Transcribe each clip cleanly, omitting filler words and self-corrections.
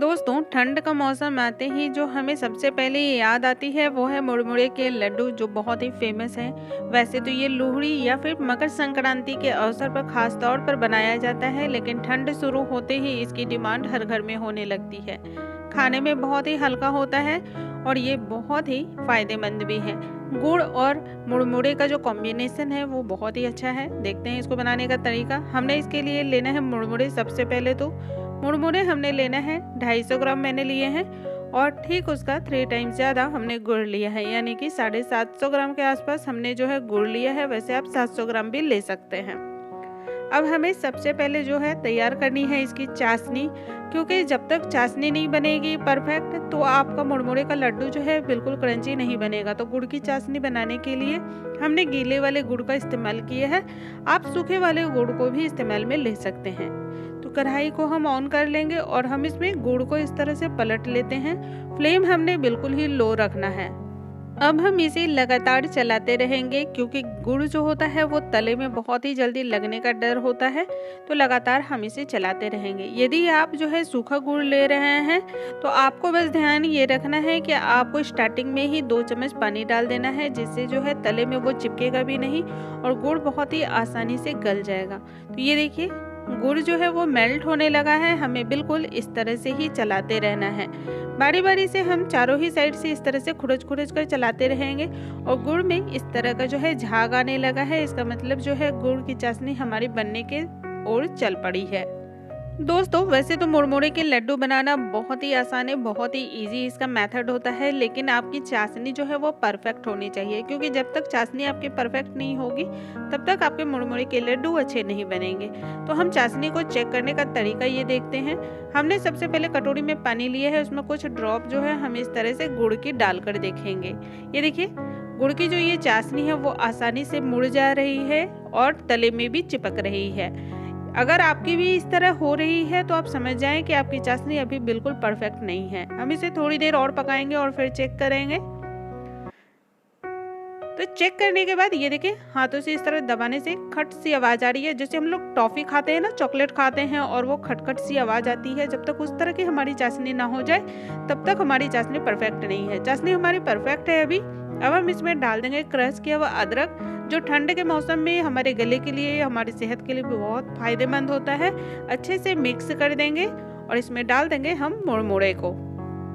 दोस्तों, ठंड का मौसम आते ही जो हमें सबसे पहले याद आती है वो है मुरमुरे के लड्डू, जो बहुत ही फेमस हैं। वैसे तो ये लोहड़ी या फिर मकर संक्रांति के अवसर पर खास तौर पर बनाया जाता है, लेकिन ठंड शुरू होते ही इसकी डिमांड हर घर में होने लगती है। खाने में बहुत ही हल्का होता है और ये बहुत ही फायदेमंद भी है। गुड़ और मुरमुरे का जो कॉम्बिनेशन है वो बहुत ही अच्छा है। देखते हैं इसको बनाने का तरीका। हमने इसके लिए लेना है मुरमुरे। सबसे पहले तो मुरमुरे हमने लेना है 250 ग्राम मैंने लिए हैं, और ठीक उसका 3 टाइम्स ज़्यादा हमने गुड़ लिया है, यानी कि 750 ग्राम के आसपास हमने जो है गुड़ लिया है। वैसे आप 700 ग्राम भी ले सकते हैं। अब हमें सबसे पहले जो है तैयार करनी है इसकी चाशनी, क्योंकि जब तक चाशनी नहीं बनेगी परफेक्ट तो आपका मुरमुरे का लड्डू जो है बिल्कुल क्रंची नहीं बनेगा। तो गुड़ की चाशनी बनाने के लिए हमने गीले वाले गुड़ का इस्तेमाल किया है। आप सूखे वाले गुड़ को भी इस्तेमाल में ले सकते हैं। तो कढ़ाई को हम ऑन कर लेंगे और हम इसमें गुड़ को इस तरह से पलट लेते हैं। फ्लेम हमने बिल्कुल ही लो रखना है। अब हम इसे लगातार चलाते रहेंगे, क्योंकि गुड़ जो होता है वो तले में बहुत ही जल्दी लगने का डर होता है। तो लगातार हम इसे चलाते रहेंगे। यदि आप जो है सूखा गुड़ ले रहे हैं तो आपको बस ध्यान ये रखना है कि आपको स्टार्टिंग में ही 2 चम्मच पानी डाल देना है, जिससे जो है तले में वो चिपकेगा भी नहीं और गुड़ बहुत ही आसानी से गल जाएगा। तो ये देखिए, गुड़ जो है वो मेल्ट होने लगा है। हमें बिल्कुल इस तरह से ही चलाते रहना है। बारी बारी से हम चारों ही साइड से इस तरह से खुरच खुरच कर चलाते रहेंगे और गुड़ में इस तरह का जो है झाग आने लगा है। इसका मतलब जो है गुड़ की चाशनी हमारी बनने के ओर चल पड़ी है। दोस्तों, वैसे तो मुरमुरे के लड्डू बनाना बहुत ही आसान है, बहुत ही इजी इसका मेथड होता है, लेकिन आपकी चाशनी जो है वो परफेक्ट होनी चाहिए, क्योंकि जब तक चाशनी आपकी परफेक्ट नहीं होगी तब तक आपके मुरमुरे के लड्डू अच्छे नहीं बनेंगे। तो हम चाशनी को चेक करने का तरीका ये देखते हैं। हमने सबसे पहले कटोरी में पानी लिया है, उसमें कुछ ड्रॉप जो है हम इस तरह से गुड़ की डालकर देखेंगे। ये देखिए, गुड़ की जो ये चाशनी है वो आसानी से मुड़ जा रही है और तले में भी चिपक रही है। अगर आपकी भी इस तरह हो रही है तो आप समझ जाएं कि आपकी चाशनी अभी बिल्कुल परफेक्ट नहीं है। हम इसे थोड़ी देर और पकाएंगे और फिर चेक करेंगे। तो चेक करने के बाद ये देखिए, हाथों से इस तरह दबाने से खट सी आवाज आ रही है। जैसे हम लोग टॉफी खाते हैं ना, चॉकलेट खाते हैं और वो खटखट सी आवाज आती है। जब तक उस तरह की हमारी चाशनी ना हो जाए तब तक हमारी चाशनी परफेक्ट नहीं है। चाशनी हमारी परफेक्ट है अभी। अब हम इसमें डाल देंगे क्रश किया हुआ अदरक, जो ठंड के मौसम में हमारे गले के लिए, हमारी सेहत के लिए भी बहुत फायदेमंद होता है। अच्छे से मिक्स कर देंगे और इसमें डाल देंगे हम मुरमुरे को।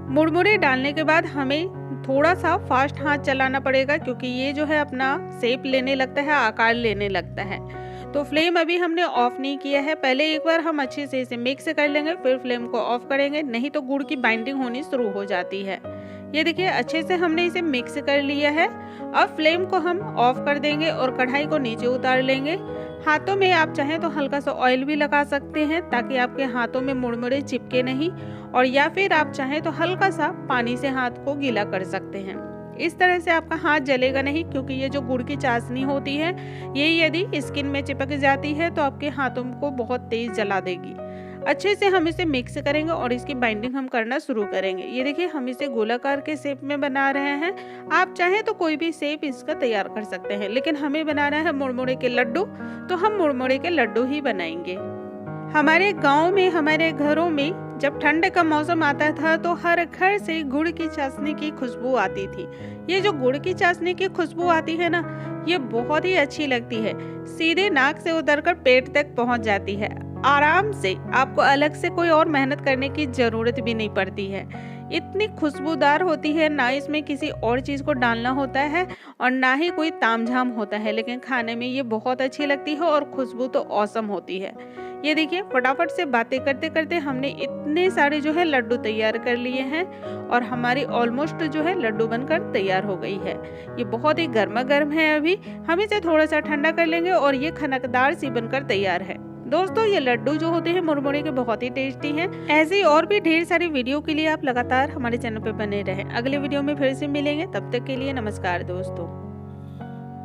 मुरमुरे डालने के बाद हमें थोड़ा सा फास्ट हाथ चलाना पड़ेगा, क्योंकि ये जो है अपना शेप लेने लगता है, आकार लेने लगता है। तो फ्लेम अभी हमने ऑफ नहीं किया है। पहले एक बार हम अच्छे से इसे मिक्स कर लेंगे, फिर फ्लेम को ऑफ करेंगे, नहीं तो गुड़ की बाइंडिंग होनी शुरू हो जाती है। ये देखिए, अच्छे से हमने इसे मिक्स कर लिया है। अब फ्लेम को हम ऑफ कर देंगे और कढ़ाई को नीचे उतार लेंगे। हाथों में आप चाहें तो हल्का सा ऑयल भी लगा सकते हैं, ताकि आपके हाथों में मुरमुरे चिपके नहीं, और या फिर आप चाहें तो हल्का सा पानी से हाथ को गीला कर सकते हैं। इस तरह से आपका हाथ जलेगा नहीं, क्योंकि ये जो गुड़ की चाशनी होती है ये यदि स्किन में चिपक जाती है तो आपके हाथों को बहुत तेज जला देगी। अच्छे से हम इसे मिक्स करेंगे और इसकी बाइंडिंग हम करना शुरू करेंगे। ये देखिए, हम इसे गोलाकार के शेप में बना रहे हैं। आप चाहें तो कोई भी शेप इसका तैयार कर सकते हैं, लेकिन हमें बनाना है मुरमुरे के लड्डू, तो हम मुरमुरे के लड्डू ही बनाएंगे। हमारे गांव में, हमारे घरों में जब ठंड का मौसम आता था तो हर घर से गुड़ की चाशनी की खुशबू आती थी। ये जो गुड़ की चाशनी की खुशबू आती है ना, ये बहुत ही अच्छी लगती है। सीधे नाक से उतरकर पेट तक पहुंच जाती है आराम से। आपको अलग से कोई और मेहनत करने की जरूरत भी नहीं पड़ती है। इतनी खुशबूदार होती है, ना इसमें किसी और चीज़ को डालना होता है और ना ही कोई तामझाम होता है, लेकिन खाने में ये बहुत अच्छी लगती है और खुशबू तो औसम होती है। ये देखिए, फटाफट से बातें करते करते हमने इतने सारे जो है लड्डू तैयार कर लिए हैं और हमारी ऑलमोस्ट जो है लड्डू बनकर तैयार हो गई है। ये बहुत ही गर्मा गर्म है। अभी हम इसे थोड़ा सा ठंडा कर लेंगे और ये खनकदार सी बनकर तैयार है। दोस्तों, ये लड्डू जो होते हैं मुरमुरे के बहुत ही टेस्टी हैं। ऐसी और भी ढेर सारी वीडियो के लिए आप लगातार हमारे चैनल पर बने रहें। अगले वीडियो में फिर से मिलेंगे, तब तक के लिए नमस्कार दोस्तों।